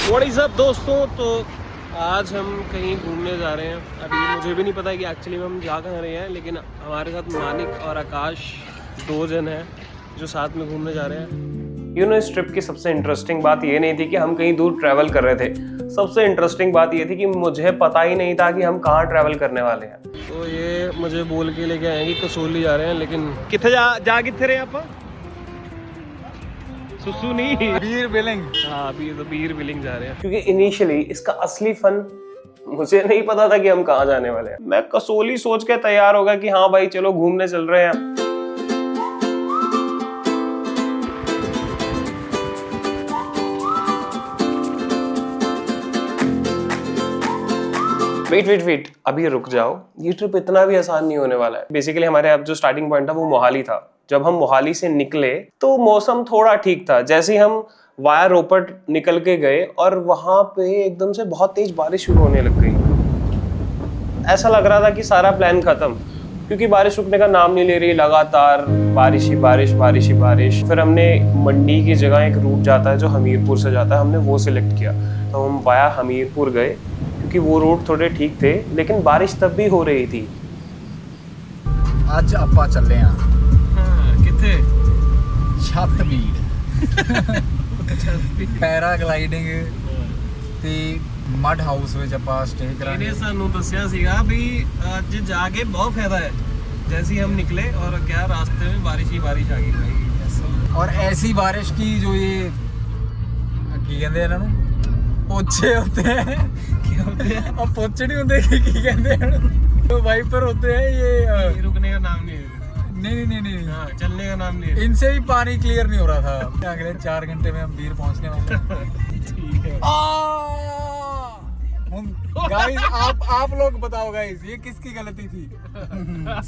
What is up दोस्तों। तो आज हम कहीं घूमने जा रहे हैं। अभी मुझे भी नहीं पता कि एक्चुअली में हम जा कहाँ रहे हैं, लेकिन हमारे साथ मानिक और आकाश 2 जन हैं जो साथ में घूमने जा रहे हैं। इस ट्रिप की सबसे इंटरेस्टिंग बात ये नहीं थी कि हम कहीं दूर ट्रैवल कर रहे थे। सबसे इंटरेस्टिंग बात ये थी कि मुझे पता ही नहीं था कि हम कहाँ ट्रैवल करने वाले हैं। तो ये मुझे बोल के लेके आए कि कसौली जा रहे हैं, लेकिन कितने जा कितने रहे आप? सुसु नहीं, बीर बिलिंग। हाँ बीर बिलिंग जा रहे हैं, क्योंकि इनिशियली इसका असली फन मुझे नहीं पता था कि हम कहाँ जाने वाले हैं। मैं कसौली सोच के तैयार हो गया कि हाँ भाई चलो घूमने चल रहे हैं। वेट अभी रुक जाओ। ये ट्रिप इतना भी आसान नहीं होने वाला है। बेसिकली हमारे अब जो स्टार्टिंग पॉइंट था वो मोहाली था। जब हम मोहाली से निकले तो मौसम थोड़ा ठीक था। जैसे ही हम वाया रोपड़ निकल के गए और वहां पे एकदम से बहुत तेज बारिश शुरू होने लग गई। ऐसा लग रहा था कि सारा प्लान खत्म, क्योंकि बारिश रुकने का नाम नहीं ले रही। लगातार बारिश ही बारिश, बारिश ही बारिश। फिर हमने मंडी की जगह एक रूट जाता है जो हमीरपुर से जाता है, हमने वो सिलेक्ट किया। तो हम वाया हमीरपुर गए क्योंकि वो रूट थोड़े ठीक थे, लेकिन बारिश तब भी हो रही थी। ਅੱਜ ਆਪਾਂ ਚੱਲੇ ਆਂ किथे ਛੱਤਬੀੜ ਪੈਰਾਗਲਾਈਡਿੰਗ ਤੇ ਮਡ ਹਾਊਸ ਵਿੱਚ ਆਪਾਂ ਸਟੇ ਕਰਾਂਗੇ। ਇਹਨੇ ਸਾਨੂੰ ਦੱਸਿਆ ਸੀਗਾ ਵੀ ਅੱਜ ਜਾ ਕੇ ਬਹੁਤ ਫਾਇਦਾ ਹੈ। जैसे ही हम निकले और क्या रास्ते में बारिश ही बारिश आ गई भाई। और ऐसी बारिश की जो ये ਕੀ ਕਹਿੰਦੇ ਇਹਨਾਂ ਨੂੰ पोछे होते हैं, क्या होते हैं? और पोछे नहीं होते की कहते हैं तो वाइपर होते हैं ये रुकने का नाम नहीं है। नहीं हाँ, चलने का नाम नहीं है। इनसे भी पानी क्लियर नहीं हो रहा था। अगले 4 घंटे में हम बीर पहुंचने वाले हैं। ठीक है। गाइस आप लोग बताओ गाइस, ये किसकी गलती थी?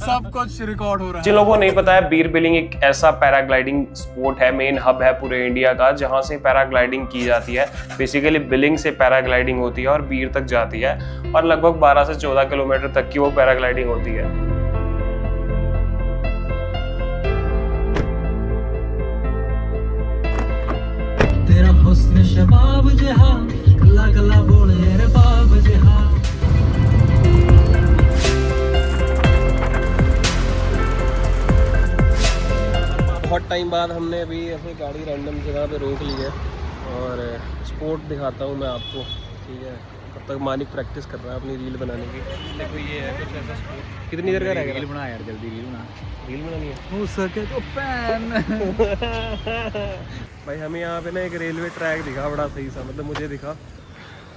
सब कुछ रिकॉर्ड हो रहा है। जिन लोगों को नहीं पता है, बीर बिलिंग एक ऐसा पैराग्लाइडिंग स्पोर्ट है, मेन हब है पूरे इंडिया का, जहां से पैराग्लाइडिंग की जाती है। बेसिकली बिलिंग से पैराग्लाइडिंग होती है और बीर तक जाती है, और लगभग 12 से 14 किलोमीटर तक की वो पैराग्लाइडिंग होती है। तेरा हुस्न शबाब जहां गला गला बोले रे बाब जहां। बहुत टाइम बाद हमने अभी ऐसे गाड़ी रैंडम जगह पे रोक ली है, और स्पोर्ट दिखाता हूँ मैं आपको, ठीक है? तब तक मालिक प्रैक्टिस कर रहा है अपनी रील बनाने की। देखो ये है कुछ ऐसा स्पोर्ट। कितनी देर का रहेगा? रील बना यार, जल्दी रील बना। रील बनानी है हो सके तो पैन। भाई हमें यहाँ पे ना एक रेलवे ट्रैक दिखा, बड़ा सही सा, मतलब मुझे दिखा।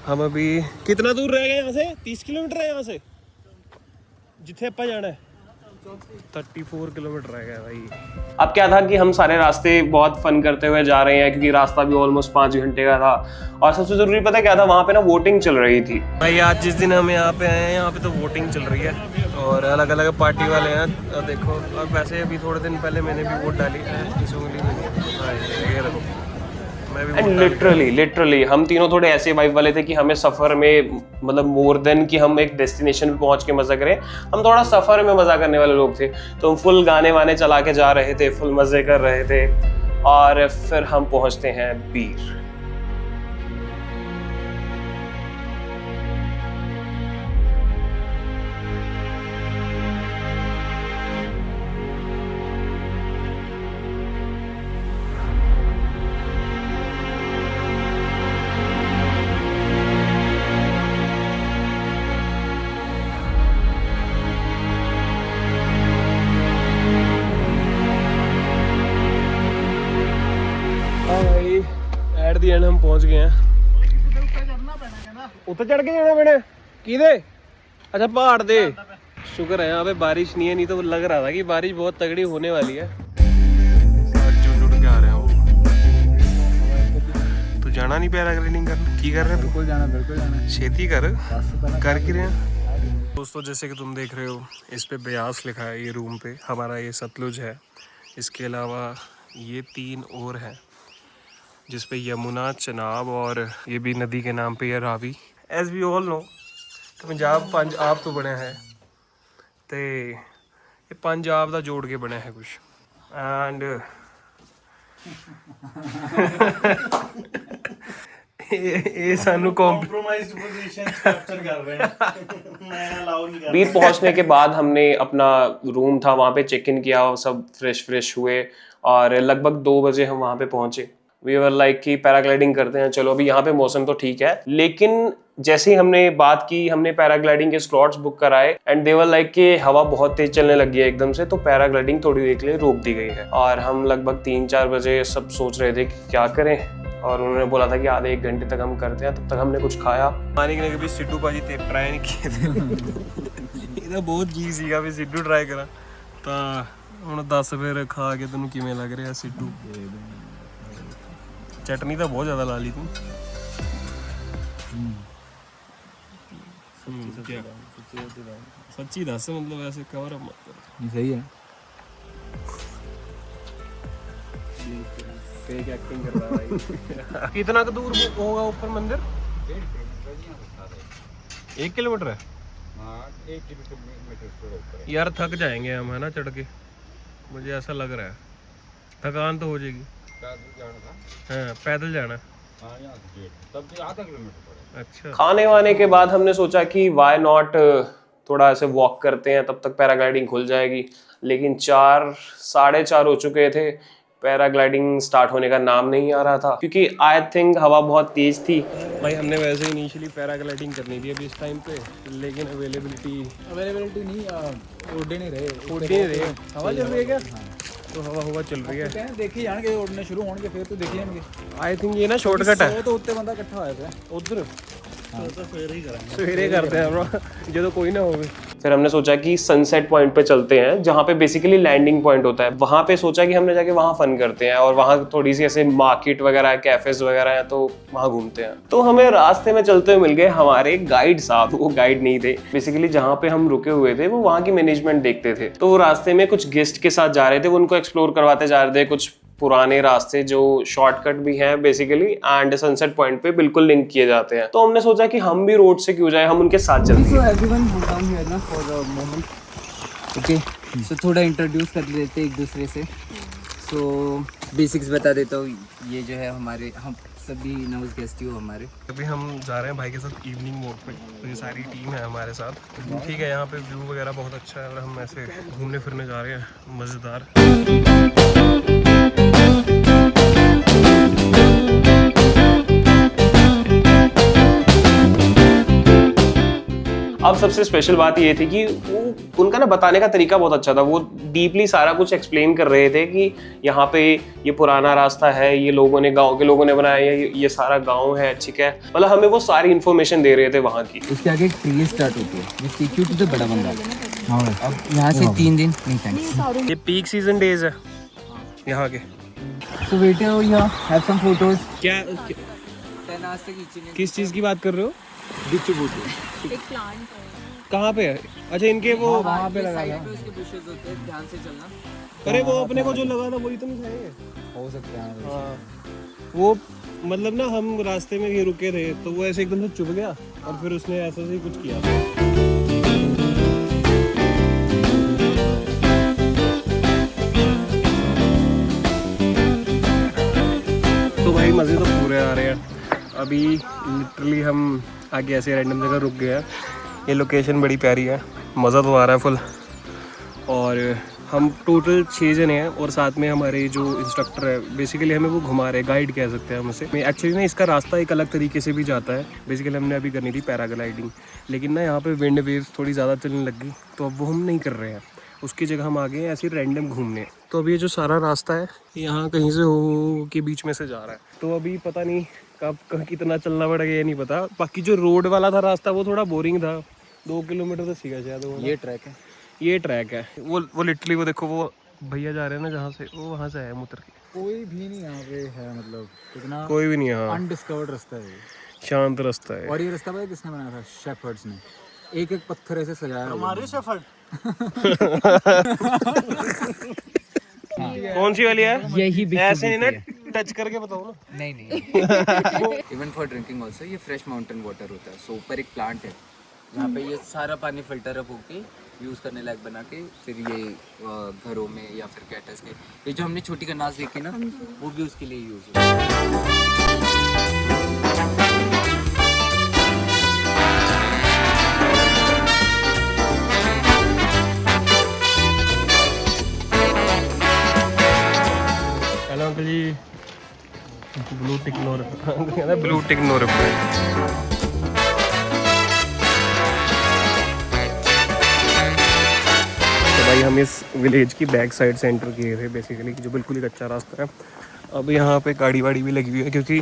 हम अभी कितना दूर रह गए यहाँ से? 30 किलोमीटर है यहाँ से जिथे अपा जाना है। 34 किलोमीटर रह गया भाई। अब क्या था कि हम सारे रास्ते बहुत फन करते हुए जा रहे हैं, क्योंकि रास्ता भी ऑलमोस्ट 5 घंटे का था। और सबसे जरूरी पता क्या था, वहाँ पे ना वोटिंग चल रही थी भाई। आज जिस दिन हम यहाँ पे आए हैं, यहाँ पे तो वोटिंग चल रही है, और अलग अलग पार्टी वाले हैं। और देखो, और वैसे अभी थोड़े दिन पहले मैंने भी वोट डाली है। इस उंगली में ये देखो, मैं भी लिटरली हम तीनों थोड़े ऐसे वाइब वाले थे कि हमें सफर में, मतलब मोर देन कि हम एक डेस्टिनेशन पे पहुंच के मजा करें, हम थोड़ा सफर में मजा करने वाले लोग थे। तो हम फुल गाने वाने चला के जा रहे थे, फुल मजे कर रहे थे, और फिर हम पहुंचते हैं बीर। एट दी एंड हम पहुंच गए हैं। उत्ते चढ़ के जाना मैंने किधे? अच्छा पहाड़ दे। शुक्र है यहाँ पे बारिश नहीं है, नहीं तो लग रहा था कि बारिश बहुत तगड़ी होने वाली है। जुड़ के आ रहे हैं वो। तू जाना नहीं पैराग्लाइडिंग करने? की कर रहे हैं? बिल्कुल जाना खेती कर की रहे हैं। दोस्तों जैसे कि तुम देख रहे हो, इस पे ब्यास लिखा है। ये रूम पे हमारा ये सतलुज है। इसके अलावा ये 3 और हैं, जिस पे यमुना, चनाब, और ये भी नदी के नाम पे है Ravi. As we all know Punjab 5 आप तो बने हैं, तो ये पंजाब का जोड़ के बने हैं कुछ। एंड ये सानू कॉम्प्रोमाइज्ड पोजीशन कैप्चर कर रहे हैं मैं अलाउ नहीं कर बीच पहुंचने के बाद हमने अपना रूम था वहाँ पे चेक इन किया, सब फ्रेश हुए और लगभग 2 बजे हम वहाँ पे पहुंचे। वी वर लाइक कि पैराग्लाइडिंग करते हैं, चलो अभी यहाँ पे मौसम तो ठीक है, लेकिन जैसे ही हमने बात की, हमने पैराग्लाइडिंग के स्लॉट्स बुक कराए एंड दे वर लाइक कि हवा बहुत तेज चलने लगी है एकदम से, तो पैराग्लाइडिंग थोड़ी देर के लिए रोक दी गई है। और हम लगभग 3-4 बजे सब सोच रहे थे कि क्या करें, और उन्होंने बोला था कि आधे 1 घंटे तक हम करते हैं, तब तक हमने कुछ खाया पानी के कभी सिड्डू भाजी ट्राई नहीं किए थे ये तो बहुत जी सीगा भी सिड्डू ट्राई करा ਤਾਂ ਹੁਣ ਦੱਸ ਫਿਰ ਖਾ ਕੇ ਤੈਨੂੰ ਕਿਵੇਂ ਲੱਗ ਰਿਹਾ ਸਿੱਧੂ? ਚਟਨੀ ਤਾਂ ਬਹੁਤ ਜ਼ਿਆਦਾ ਲਾ ਲਈ ਤੂੰ। ਸੱਚੀ ਦੱਸ, मतलब ऐसे कवर अप मत कर। सही है, फेक एक्टिंग कर रहा है। कितना दूर होगा ऊपर मंदिर? 1 किलोमीटर है। हाँ 1 किलोमीटर ऊपर। यार थक जाएंगे हम, है ना, चढ़ के, मुझे ऐसा लग रहा है थकान तो हो जाएगी। पैदल जाना था? हाँ पैदल जाना। हाँ यहाँ से गेट तब भी आधा किलोमीटर पड़ेगा। अच्छा। खाने वाने के बाद हमने सोचा कि वाई नॉट थोड़ा ऐसे वॉक करते हैं, तब तक पैराग्लाइडिंग खुल जाएगी। लेकिन 4-4:30 हो चुके थे, पैराग्लाइडिंग स्टार्ट होने का नाम नहीं आ रहा था, क्योंकि आई थिंक हवा बहुत तेज थी। भाई हमने वैसे इनिशियली पैराग्लाइडिंग करनी थी अभी इस टाइम पे, लेकिन अवेलेबिलिटी नहीं उड़ नहीं रहे। हवा चल रही है क्या? तो हवा चल रही है, देखी जाएंगे उड़ने शुरू होंगे फिर तो देखी जाएंगे। आई थिंक ये ना शॉर्टकट है। तो उत्ते बंदा इकट्ठा होया पिया उधर सवेरे ही करेंगे, सवेरे करते हैं जो तो कोई ना हो। फिर हमने सोचा कि सनसेट पॉइंट पे चलते हैं, जहाँ पे बेसिकली लैंडिंग पॉइंट होता है। वहाँ पे सोचा कि हमने जाके वहाँ फन करते हैं, और वहाँ थोड़ी सी ऐसे मार्केट वगैरह है, कैफेज वगैरह है, तो वहाँ घूमते हैं। तो हमें रास्ते में चलते हुए मिल गए हमारे गाइड साहब। वो गाइड नहीं थे, बेसिकली जहाँ पे हम रुके हुए थे वो वहाँ की मैनेजमेंट देखते थे। तो वो रास्ते में कुछ गेस्ट के साथ जा रहे थे, वो उनको एक्सप्लोर करवाते जा रहे थे कुछ पुराने रास्ते जो शॉर्टकट भी हैं बेसिकली, एंड सनसेट पॉइंट पे बिल्कुल लिंक किए जाते हैं। तो हमने सोचा कि हम भी रोड से क्यों जाए, हम उनके साथ चलते हैं। एवरीवन गो डाउन हियर ना फॉर अ मोमेंट। ओके, सो थोड़ा इंट्रोड्यूस कर लेते हैं एक दूसरे से। सो बेसिक्स बता देता हूँ, ये जो है हमारे, हम सभी नर्वस गेस्ट ही हो हमारे। अभी हम जा रहे हैं भाई के साथ इवनिंग वॉक पे, तो ये सारी टीम है हमारे साथ। ठीक है, यहाँ पे व्यू वगैरह बहुत अच्छा है, और हम ऐसे घूमने फिरने जा रहे हैं मज़ेदार। अब सबसे स्पेशल बात ये थी कि उनका ना बताने का तरीका बहुत अच्छा था। वो डीपली सारा कुछ एक्सप्लेन कर रहे थे कि यहाँ पे ये पुराना रास्ता है, ये लोगों ने, गांव के लोगों ने बनाया है, ये सारा गांव है, ठीक है, मतलब हमें वो सारी इन्फॉर्मेशन दे रहे थे वहाँ की। उसके आगे एक फ्री स्टार्ट होती है, ये सिक्योरिटी तो बड़ा बंदा है। अब यहाँ से 3 दिन नहीं, थैंक्स। ये पीक सीजन डेज है यहाँ के। So wait here, have some photos. क्या किस चीज़ की बात कर रहे हो? एक प्लांट है। कहाँ पे है? अच्छा, इनके वो वहाँ पे लगा है, उसके बुशेस होते हैं, ध्यान से चलना। अरे वो अपने को जो लगा था वही तो नहीं खाएंगे? हो सकता है। हाँ, वो मतलब ना हम रास्ते में ही रुके थे, तो वो ऐसे एकदम से चुभ गया, और फिर उसने ऐसा ही कुछ किया। तो भाई मज़े तो पूरे आ रहे हैं। अभी लिटरली हम आगे ऐसे रैंडम जगह रुक गए हैं। ये लोकेशन बड़ी प्यारी है, मज़ा तो आ रहा है फुल। और हम टोटल 6 जने हैं, और साथ में हमारे जो इंस्ट्रक्टर है, बेसिकली हमें वो घुमा रहे, गाइड कह सकते हैं हम उसे। एक्चुअली ना इसका रास्ता एक अलग तरीके से भी जाता है। बेसिकली हमने अभी करनी थी पैराग्लाइडिंग, लेकिन ना यहाँ पे विंड वेव्स थोड़ी ज़्यादा चलने लगी, तो अब वो हम नहीं कर रहे हैं। उसकी जगह हम आ गए हैं ऐसे रैंडम घूमने। तो अभी ये जो सारा रास्ता है यहाँ कहीं से हो के बीच में से जा रहा है, तो अभी पता नहीं कब कितना चलना पड़ेगा ये नहीं पता। बाकी जो रोड वाला था रास्ता वो थोड़ा बोरिंग था, 2 किलोमीटर तो सीखा शायद वो। ये ट्रैक है, ये ट्रैक है। वो लिटरली वो देखो, वो भैया जा रहे हैं ना जहाँ से, वो वहाँ से है मुतर के। कोई भी नहीं यहाँ पे है, मतलब कितना कोई भी नहीं है, हाँ, अनडिस्कवर्ड रास्ता है, शांत रास्ता है। और ये रास्ता पता किसने बनाया था? शेफर्ड्स ने। एक एक पत्थर ऐसे सजाया हमारे शेफर्ड। कौन सी वाली है? यही भी ऐसे नहीं ना, टच करके बताओ ना। नहीं इवन फॉर ड्रिंकिंग ऑल्सो ये फ्रेश माउंटेन वाटर होता है। सो ऊपर एक प्लांट है जहाँ पे ये सारा पानी फिल्टर अप होके यूज़ करने लायक बना के फिर ये घरों में या फिर कैटर्स के, ये जो हमने छोटी कनास देखी ना, वो भी उसके लिए यूज़ होता है। कहता ब्लू टिक नो रिप्लाई। तो भाई हम इस विलेज की बैक साइड से एंटर किए थे बेसिकली, जो बिल्कुल ही कच्चा रास्ता है। अब यहाँ पे गाड़ी वाड़ी भी लगी हुई है, क्योंकि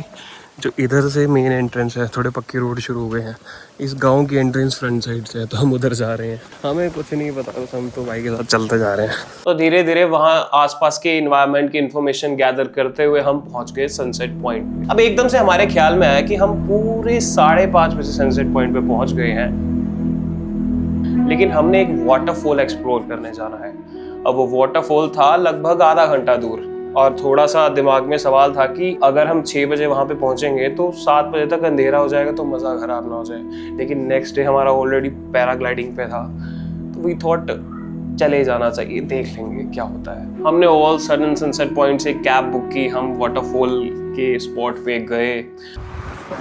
जो इधर से मेन एंट्रेंस है, थोड़े पक्के रोड शुरू हो गए हैं। इस गांव की एंट्रेंस फ्रंट साइड से है, तो हम उधर जा रहे हैं। हमें कुछ नहीं पता, बस हम तो भाई के साथ चलते जा रहे हैं। तो धीरे धीरे वहाँ आसपास के इन्वायरमेंट की इन्फॉर्मेशन गैदर करते हुए हम पहुँच गए सनसेट पॉइंट। अब एकदम से हमारे ख्याल में आया कि हम पूरे 5:30 बजे सनसेट पॉइंट पे पहुँच गए हैं, लेकिन हमने एक वाटरफॉल एक्सप्लोर करने जाना है। अब वो वाटरफॉल था लगभग आधा घंटा दूर, और थोड़ा सा दिमाग में सवाल था कि अगर हम 6 बजे वहाँ पे पहुँचेंगे तो 7 बजे तक अंधेरा हो जाएगा, तो मज़ा खराब ना हो जाए। लेकिन नेक्स्ट डे हमारा ऑलरेडी पैराग्लाइडिंग पे था, तो वी थॉट चले जाना चाहिए, देख लेंगे क्या होता है। हमने ऑल सडन सनसेट पॉइंट से कैब बुक की, हम वाटरफॉल के स्पॉट पे गए।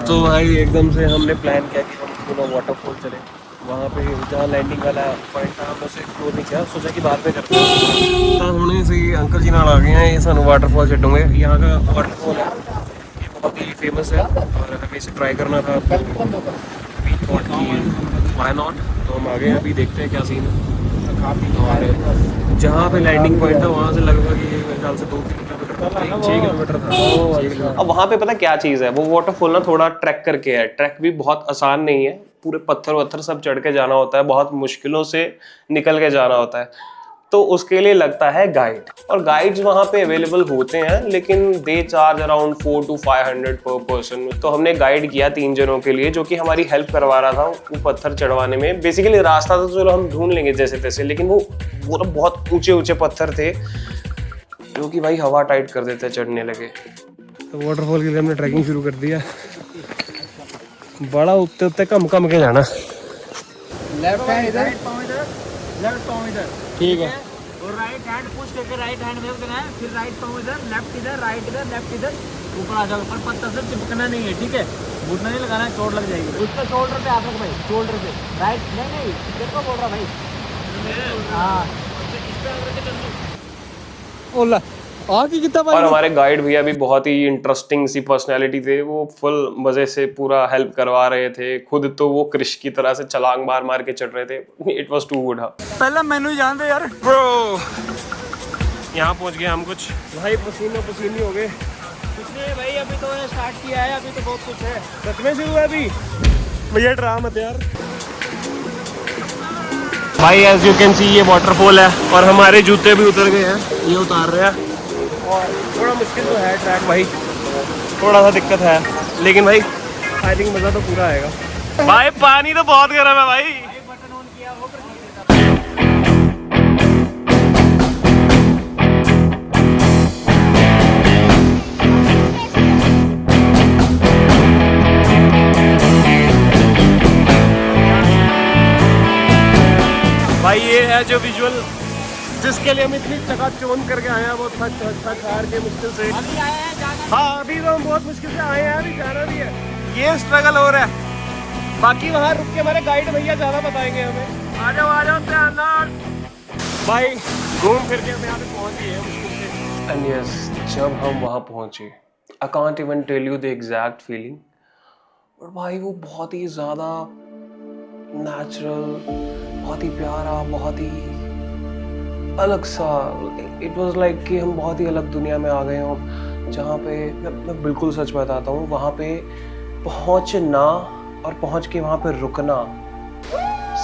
तो भाई एकदम से हमने प्लान किया कि हम दोनों वाटरफॉल चले। वहाँ पे जहाँ लैंडिंग वाला पॉइंट था, हमने उसे एक्सप्लोर नहीं किया, सोचा कि बाद में करते हैं। तो होने से अंकल जी नाल आ गए हैं, ये सानू वाटरफॉल छड्डोगे। यहाँ का वाटरफॉल है, ये बहुत ही फेमस है और हमें इसे ट्राई करना था। वी थॉट कि व्हाई नॉट, तो हम आ गए हैं। अभी देखते हैं क्या सीन है। और जहाँ पे लैंडिंग पॉइंट था वहाँ से लगभग ये मेरे ख्याल से 2 किलोमीटर 6 किलोमीटर था। अब वहाँ पे पता क्या चीज़ है, वो वाटरफॉल ना थोड़ा ट्रैक करके है। ट्रैक भी बहुत आसान नहीं है, पूरे पत्थर वत्थर सब चढ़ के जाना होता है, बहुत मुश्किलों से निकल के जाना होता है। तो उसके लिए लगता है गाइड, और गाइड्स वहाँ पे अवेलेबल होते हैं, लेकिन दे चार्ज अराउंड 400 to 500 पर पर्सन। तो हमने गाइड किया 3 जनों के लिए, जो कि हमारी हेल्प करवा रहा था वो पत्थर चढ़वाने में। बेसिकली रास्ता तो चलो हम ढूंढ लेंगे जैसे तैसे, लेकिन वो बहुत ऊंचे ऊंचे पत्थर थे जो कि भाई हवा टाइट कर देते चढ़ने लगे। तो वाटरफॉल के लिए हमने ट्रैकिंग शुरू कर दिया। बड़ा उत्ते उत्ते कम के जाना। लेफ्ट है इधर, लेफ्ट पाँव इधर, ठीक है। और राइट हैंड पुश करके राइट हैंड वेव करना है, फिर राइट पाँव इधर, लेफ्ट इधर, राइट इधर, लेफ्ट इधर, ऊपर आ जाओ। पर पत्थर से चिपकना नहीं है, ठीक है? घुटना नहीं लगाना है, चोट लग जाएगी। उसका शोल्डर पे हाथ रख भाई, शोल्डर पे। राइट नहीं तेरे को बोल रहा भाई। हाँ ओला आगे कितना। और हमारे गाइड भैया भी बहुत ही इंटरेस्टिंग सी पर्सनैलिटी थे। वो फुल मजे से पूरा हेल्प करवा रहे थे। खुद तो वो कृष की तरह से छलांग मार के चढ़ रहे थे। It was too good. हाँ पहले मेनू ही जान दे यार ब्रो। यहाँ पहुँच गए हम, कुछ भाई पसीने हो गए। कुछ नहीं भाई, अभी तो स्टार्ट किया है, अभी तो बहुत कुछ है। सच में शुरू है अभी? भैया डरा मत यार। भाई एज यू कैन सी ये वाटरफॉल है, और हमारे जूते भी उतर गए हैं, ये उतार रहे हैं। और थोड़ा मुश्किल तो है ट्रैक भाई, थोड़ा सा दिक्कत है, लेकिन भाई आई थिंक मज़ा तो पूरा आएगा। भाई पानी तो बहुत गर्म है भाई। बटन ऑन किया वो भाई ये है जो विजुअल जिसके लिए हम इतनी चकाचौंध करके आए हैं, वो थक हार के मुश्किल से। अभी आया है जाना। हाँ अभी तो हम बहुत मुश्किल से आए हैं, अभी जाना भी है। ये स्ट्रगल हो रहा है। बाकी वहाँ रुक के हमारे गाइड भैया ज़्यादा बताएंगे हमें। आ जाओ ध्यान भाई। घूम फिर के हम यहाँ पे पहुँच गए मुश्किल से। एंड यस, जब हम वहाँ पहुँचे, I can't even tell you the exact feeling, but भाई वो बहुत ही ज़्यादा नेचुरल, बहुत ही प्यारा, बहुत ही अलग सा। इट वाज लाइक कि हम बहुत ही अलग दुनिया में आ गए हों, जहाँ पे मैं बिल्कुल सच बताता हूँ, वहाँ पे पहुँचना और पहुँच के वहाँ पे रुकना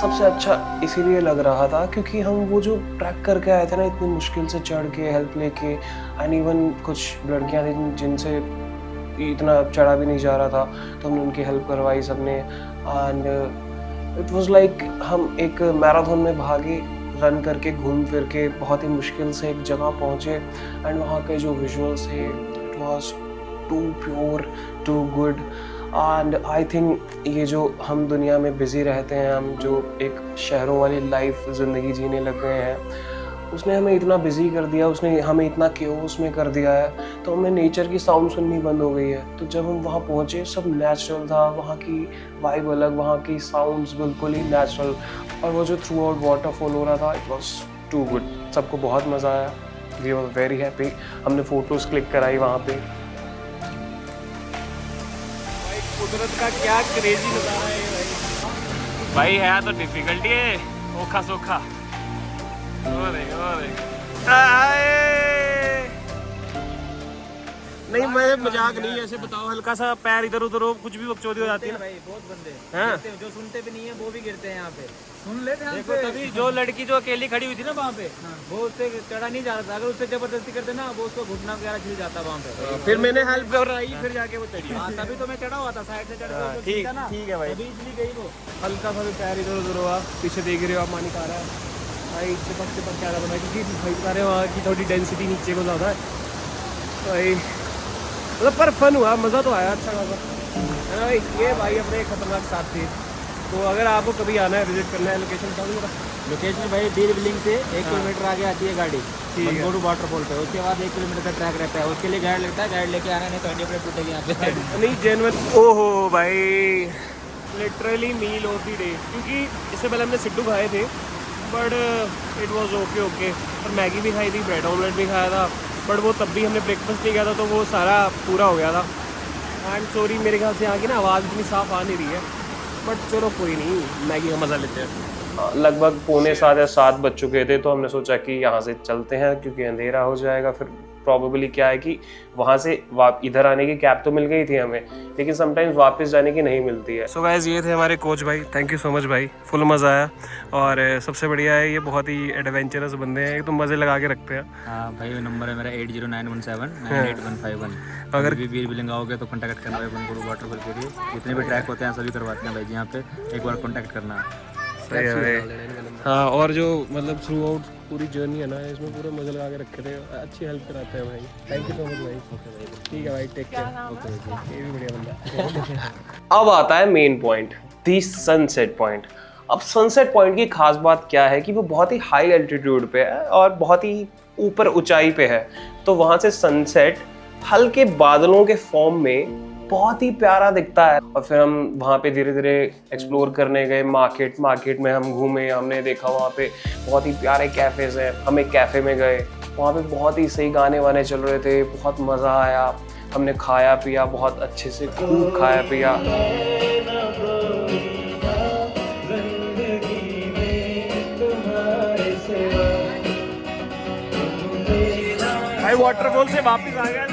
सबसे अच्छा इसीलिए लग रहा था क्योंकि हम वो जो ट्रैक करके आए थे ना, इतनी मुश्किल से चढ़ के हेल्प लेके, एंड इवन कुछ लड़कियाँ थी जिनसे इतना चढ़ा भी नहीं जा रहा था, तो हमने उनकी हेल्प करवाई सबने। एंड इट वाज लाइक हम एक मैराथन में भागे, रन करके घूम फिर के बहुत ही मुश्किल से एक जगह पहुँचे, एंड वहाँ के जो विजुअल्स थे, it was too pure, too good. And I think ये जो हम दुनिया में बिज़ी रहते हैं, हम जो एक शहरों वाली लाइफ ज़िंदगी जीने लग गए हैं, उसने हमें इतना बिज़ी कर दिया, उसने हमें इतना केओस में कर दिया है, तो हमें नेचर की साउंड सुननी बंद हो गई है। तो जब हम वहाँ पहुँचे, सब नेचुरल था, वहाँ की वाइब अलग, वहाँ की साउंड्स बिल्कुल ही नेचुरल, और वो जो थ्रू आउट वाटरफॉल हो रहा था, इट वॉज टू गुड। सबको बहुत मज़ा आया, वी वर वेरी हैप्पी। हमने फ़ोटोज़ क्लिक कराई वहाँ पे। कुदरत का क्या क्रेजी नजारा है भाई है तो डिफिकल्टी है ओखा सोखा नहीं मैं मजाक नहीं ऐसे बताओ हल्का सा पैर इधर उधर हो कुछ भी बकचोदी हो जाती है ना भाई बहुत बंदे हाँ? गिरते हैं, जो सुनते भी नहीं है वो भी गिरते हैं यहाँ पे सुन लेते हैं देखो तभी जो लड़की जो अकेली खड़ी हुई थी ना वहाँ पे वो उससे चढ़ा नहीं जाता था, अगर उससे जबरदस्ती करते ना वो उसको घुटना वगैरह छिल जाता वहाँ पे। फिर मैंने हेल्प कराई फिर जाके वो चढ़ी हाँ, तभी तो मैं चढ़ा हुआ था साइड से चढ़ के जो ठीक छिलता ना, ठीक है भाई तभी इसलिए गई वो। हल्का सा भी पैर इधर उधर हुआ पीछे देख रहे हो आप मानी खा रहा है भाई चिपक क्या रहा है क्योंकि भाई बता रहे हो वहाँ की थोड़ी डेंसिटी नीचे को ज़्यादा है भाई मतलब पर फन हुआ मज़ा तो आया अच्छा खासा है ना भाई। ये भाई अपने खतरनाक साथी तो अगर आपको कभी आना है विजिट करना है लोकेशन का भी लोकेशन भाई बीर बिल्डिंग से 1 किलोमीटर आगे आती है गाड़ी बंगोरू वाटरफॉल पे, उसके बाद 1 किलोमीटर का ट्रैक रहता है, उसके लिए गाइड लगता है, गाइड लेके आना नहीं तो इंडिया प्लेट टूटेगी यहाँ पे। नहीं जेन्युइन ओहो भाई literally meal of the day क्योंकि इससे पहले हमने सिड्डू खाए थे but it was okay okay और मैगी भी खाई थी ब्रेड ऑमलेट भी खाया था बट वो तब भी हमने ब्रेकफास्ट नहीं किया था तो वो सारा पूरा हो गया था। एंड सॉरी मेरे ख्याल से यहाँ की ना आवाज़ इतनी साफ़ आ नहीं रही है बट चलो कोई नहीं मैगी का मज़ा लेते हैं। लगभग 6:45 या 7 बज चुके थे तो हमने सोचा कि यहाँ से चलते हैं क्योंकि अंधेरा हो जाएगा फिर प्रॉबेबली क्या है कि वहाँ से इधर आने की कैब तो मिल गई थी हमें लेकिन समटाइम्स वापस जाने की नहीं मिलती है। सो गाइस ये थे हमारे कोच भाई थैंक यू सो मच भाई फुल मज़ा आया और सबसे बढ़िया है ये बहुत ही एडवेंचरस बंदे हैं तो मज़े लगा के रखते हैं। हाँ भाई नंबर है मेरा 8091798151 अगर भी बीर बिलिंग आओगे तो कॉन्टैक्ट करना भाई बंगोरू वाटरफॉल के लिए जितने भी ट्रैक होते हैं सभी करवाते हैं भाई जी यहाँ पे एक बार कॉन्टैक्ट करना। सही है भाई हाँ और जो मतलब थ्रू आउट पूरी जर्नी है ना इसमें पूरा मजा लगा के रखे थे अच्छी हेल्प कराते हैं भाई थैंक यू सो मच भाई ठीक है भाई टेक केयर ओके ये भी बढ़िया बंदा। अब आता है मेन पॉइंट दी सनसेट पॉइंट। अब सनसेट पॉइंट की खास बात क्या है कि वो बहुत ही हाई एल्टीट्यूड पे है और बहुत ही ऊपर ऊंचाई पे है तो वहाँ से सनसेट हल्के बादलों के फॉर्म में बहुत ही प्यारा दिखता है। और फिर हम वहाँ पे धीरे धीरे एक्सप्लोर करने गए मार्केट में हम घूमे हमने देखा वहाँ पे बहुत ही प्यारे कैफ़ेज़ हैं। हम एक कैफ़े में गए वहाँ पे बहुत ही सही गाने वाने चल रहे थे बहुत मज़ा आया हमने खाया पिया बहुत अच्छे से खूब खाया पिया। भाई वाटरफॉल से वापस आ गया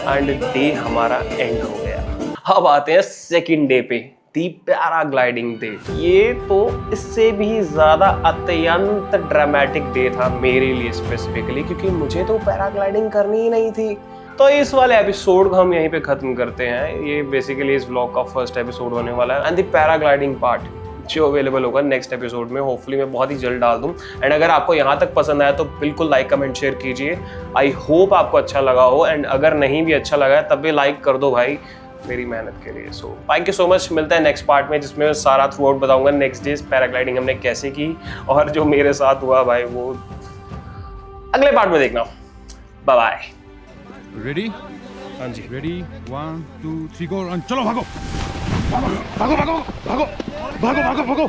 एंड डे हमारा एंड हो गया। अब आते हैं सेकंड डे पे दी पैराग्लाइडिंग डे। ये तो इससे भी ज्यादा अत्यंत ड्रामेटिक डे था मेरे लिए स्पेसिफिकली क्योंकि मुझे तो पैराग्लाइडिंग करनी ही नहीं थी। तो इस वाले एपिसोड को हम यहीं पे खत्म करते हैं। ये बेसिकली इस व्लॉग का फर्स्ट एपिसोड होने वाला है एंड द पैराग्लाइडिंग पार्ट जो अवेलेबल होगा नेक्स्ट एपिसोड में होपफुली मैं बहुत ही जल्द डाल दूं। एंड अगर आपको यहाँ तक पसंद आया तो बिल्कुल लाइक कमेंट शेयर कीजिए। आई होप आपको अच्छा लगा हो एंड अगर नहीं भी अच्छा लगा है तब भी लाइक कर दो भाई मेरी मेहनत के लिए। So thank you so much. मिलते हैं नेक्स्ट पार्ट में जिसमें मैं सारा थ्रू आउट बताऊंगा नेक्स्ट डे पैराग्लाइडिंग हमने कैसे की और जो मेरे साथ हुआ भाई वो अगले पार्ट में देखना। Bye bye. रेडी? हाँ जी रेडी 1 2 3 गो चलो भागो भागो भागो भागो भागो भागो भागो भागो